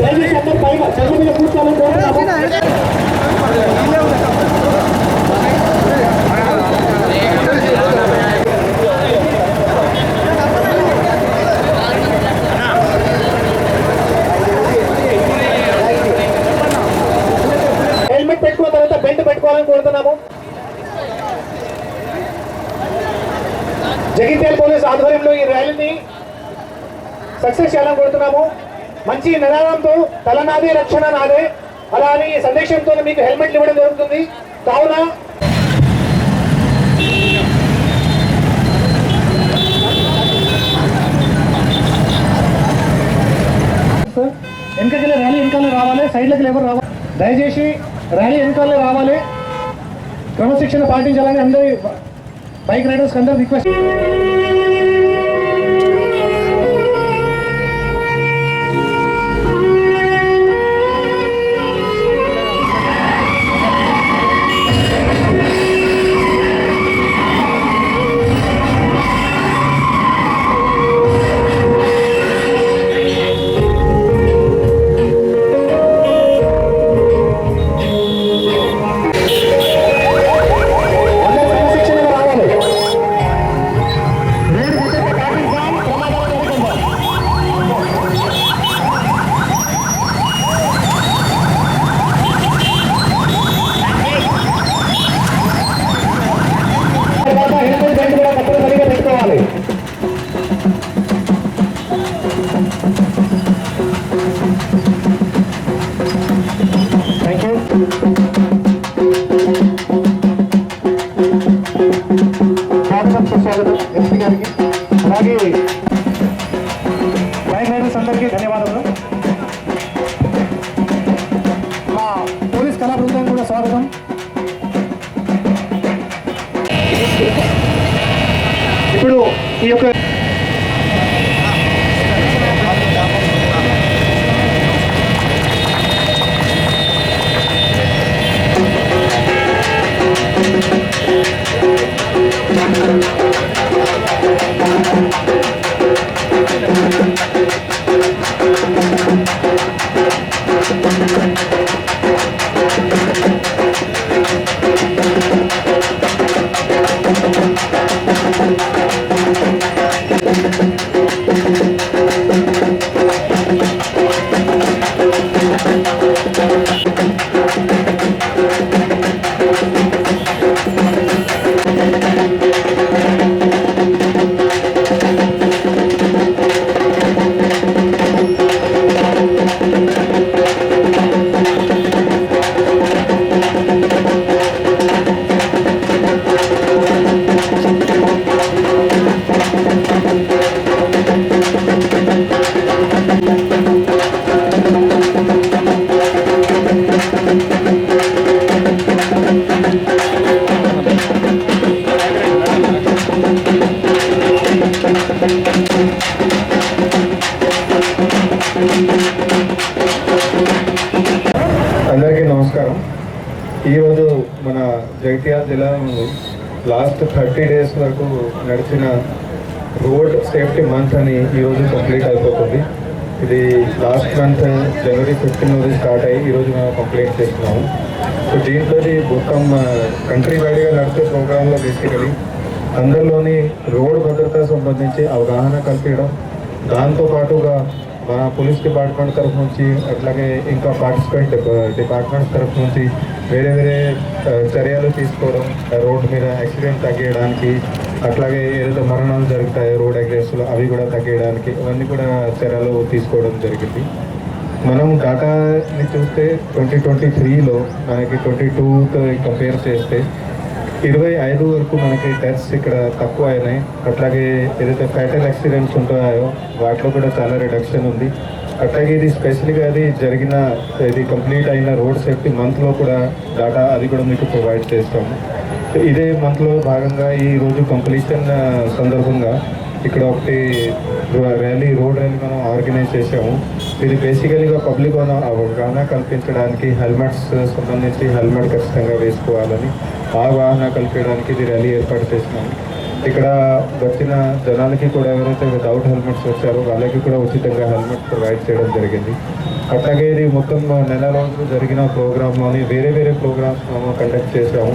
దయచేసి అందరూ పైగా చెట్ల మీద కూర్చోవాలని కోరుతున్నాము. హెల్మెట్ పెట్టుకున్న తర్వాత బెల్ట్ పెట్టుకోవాలని కోరుతున్నాము. జగిత్యాల పోలీస్ ఆధ్వర్యంలో ఈ ర్యాలీని సక్సెస్ చేయాలని కోరుతున్నాము. మంచి నినాదంతో తలనాదే రక్షణ నాదే అలా అని సందేశంతో మీకు హెల్మెట్లు ఇవ్వడం జరుగుతుంది. కావున వెనకకి ర్యాలీ వెనకాల రావాలి, సైడ్లకి ఎవరు రావాలి. దయచేసి ర్యాలీ వెనకాల రావాలి, క్రమశిక్షణ పాటించాలని అందరి బైక్ రైడర్స్ అందరూ రిక్వెస్ట్. అలాగే బైక్ రైడర్స్ అందరికీ ధన్యవాదాలు. మా పోలీస్ కళా బృందం కూడా స్వాగతం. ఇప్పుడు ఈ యొక్క అందరికీ నమస్కారం. ఈరోజు మన జగిత్యాల జిల్లాలో లాస్ట్ 30 days వరకు నడిచిన రోడ్ సేఫ్టీ మంత్ అని ఈరోజు కంప్లీట్ అయిపోతుంది. ఇది లాస్ట్ మంత్ January 15 నుండి స్టార్ట్ అయ్యి ఈరోజు మేము కంప్లీట్ చేస్తున్నాము. సో దీంట్లో మొత్తం కంట్రీ వైడ్గా నడిచే ప్రోగ్రాంలో బేసికలీ అందరిలోని రోడ్ భద్రత సంబంధించి అవగాహన కల్పించడం, దాంతోపాటుగా మన పోలీస్ డిపార్ట్మెంట్ తరఫు నుంచి అట్లాగే ఇంకా పార్టిసిపెంట్ డిపార్ట్మెంట్స్ తరఫు నుంచి వేరే వేరే చర్యలు తీసుకోవడం, రోడ్డు మీద యాక్సిడెంట్ తగ్గించడానికి, అట్లాగే ఏదైతే మరణాలు జరుగుతాయో రోడ్ యాక్సిడెంట్స్లో అవి కూడా తగ్గించడానికి ఇవన్నీ కూడా చర్యలు తీసుకోవడం జరిగింది. మనం డాటాని చూస్తే 2023లో మనకి 22తో కంపేర్ చేస్తే 25 వరకు మనకి డెత్స్ ఇక్కడ తక్కువ అయినాయి. అట్లాగే ఏదైతే ఫ్యాటల్ యాక్సిడెంట్స్ ఉంటాయో వాటిలో కూడా చాలా రిడక్షన్ ఉంది. అట్లాగే ఇది స్పెషల్గా అది జరిగిన ఇది కంప్లీట్ అయిన రోడ్ సేఫ్టీ మంత్లో కూడా డాటా అది కూడా మీకు ప్రొవైడ్ చేస్తాము. ఇదే మంత్లో భాగంగా ఈరోజు కంప్లీషన్ సందర్భంగా ఇక్కడ ఒకటి ర్యాలీ, రోడ్ ర్యాలీ మనం ఆర్గనైజ్ చేసాము. ఇది బేసికలీగా పబ్లిక్ అవగాహన కల్పించడానికి, హెల్మెట్స్ సంబంధించి హెల్మెట్ ఖచ్చితంగా వేసుకోవాలని అవగాహన కల్పించడానికి ఇది ర్యాలీ ఏర్పాటు చేసినాము. ఇక్కడ వచ్చిన జనాలకి కూడా ఎవరైతే వితౌట్ హెల్మెట్స్ వచ్చారో వాళ్ళకి కూడా ఉచితంగా హెల్మెట్ ప్రొవైడ్ చేయడం జరిగింది. అట్లాగే ఇది మొత్తం నెల రోజులు జరిగిన ప్రోగ్రాంలోని వేరే వేరే ప్రోగ్రామ్స్ మనం కండక్ట్ చేసాము.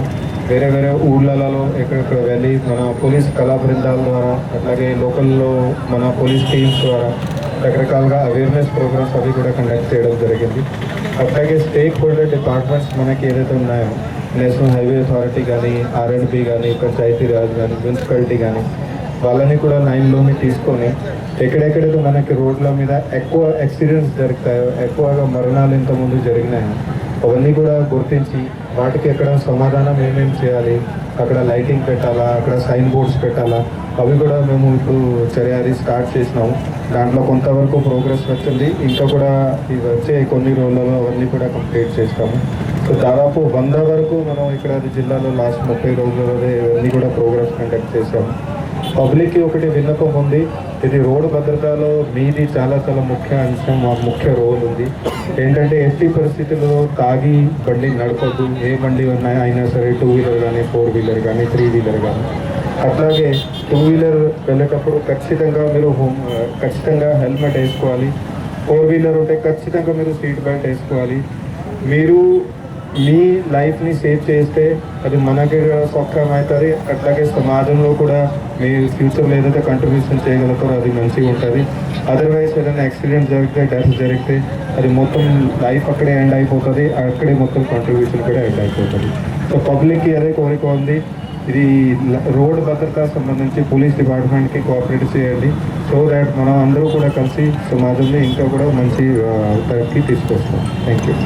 వేరే వేరే ఊళ్ళలలో ఎక్కడెక్కడ వెళ్ళి మన పోలీస్ కళా బృందాల ద్వారా అట్లాగే లోకల్లో మన పోలీస్ టీమ్స్ ద్వారా రకరకాలుగా అవేర్నెస్ ప్రోగ్రామ్స్ అవి కూడా కండక్ట్ చేయడం జరిగింది. అట్లాగే స్టేక్ హోల్డర్ డిపార్ట్మెంట్స్ మనకి ఏదైతే ఉన్నాయో నేషనల్ హైవే అథారిటీ కానీ, ఆర్ఎండ్బి కానీ, పంచాయతీ రాజ్ కానీ, మున్సిపాలిటీ కానీ వాళ్ళని కూడా లైన్లోని తీసుకొని ఎక్కడెక్కడైతే మనకి రోడ్ల మీద ఎక్కువ యాక్సిడెంట్స్ జరుగుతాయో, ఎక్కువగా మరణాలు ఇంతకుముందు జరిగినాయో అవన్నీ కూడా గుర్తించి వాటికి ఎక్కడ సమాధానం ఏమేమి చేయాలి, అక్కడ లైటింగ్ పెట్టాలా, అక్కడ సైన్ బోర్డ్స్ పెట్టాలా, అవి కూడా మేము ఇప్పుడు అది స్టార్ట్ చేసినాము. దాంట్లో కొంతవరకు ప్రోగ్రెస్ వచ్చింది. ఇంకా కూడా ఈ వచ్చే కొన్ని రోజులలో అవన్నీ కూడా కంప్లీట్ చేస్తాము. సో దాదాపు 100 వరకు మనం ఇక్కడ జిల్లాలో లాస్ట్ 30 రోజులలో ఇవన్నీ కూడా ప్రోగ్రెస్ కండక్ట్ చేసాము. పబ్లిక్కి ఒకటి విన్నపం ఉంది. ఇది రోడ్డు భద్రతలో మీది చాలా చాలా ముఖ్య అంశం, మాకు ముఖ్య రోల్ ఉంది. ఏంటంటే ఎట్టి పరిస్థితుల్లో తాగి బండి నడపద్దు. ఏ బండి అయినా సరే, 2 వీలర్ కానీ, 4 వీలర్ కానీ, 3 వీలర్ కానీ. అట్లాగే 2 వీలర్ వెళ్ళేటప్పుడు ఖచ్చితంగా మీరు ఖచ్చితంగా హెల్మెట్ వేసుకోవాలి. 4 వీలర్ ఉంటే ఖచ్చితంగా మీరు సీట్ బెల్ట్ వేసుకోవాలి. మీరు మీ లైఫ్ని సేవ్ చేస్తే అది మనకి సౌఖ్యం అవుతుంది. అట్లాగే సమాజంలో కూడా మీ ఫ్యూచర్లో ఏదైతే కంట్రిబ్యూషన్ చేయగలుగుతారో అది మంచిగా ఉంటుంది. అదర్వైజ్ ఏదైనా యాక్సిడెంట్ జరిగితే, డెత్ జరిగితే అది మొత్తం లైఫ్ అక్కడే ఎండ్ అయిపోతుంది. అక్కడే మొత్తం కంట్రిబ్యూషన్ కూడా ఎండ్ అయిపోతుంది. సో పబ్లిక్కి అదే కోరిక ఉంది. ఇది రోడ్ భద్రత సంబంధించి పోలీస్ డిపార్ట్మెంట్కి కోఆపరేట్ చేయండి. సో దాట్ మనం అందరూ కూడా కలిసి సమాజంలో ఇంకా కూడా మంచి తరఫీ తీసుకొస్తాం. Thank you.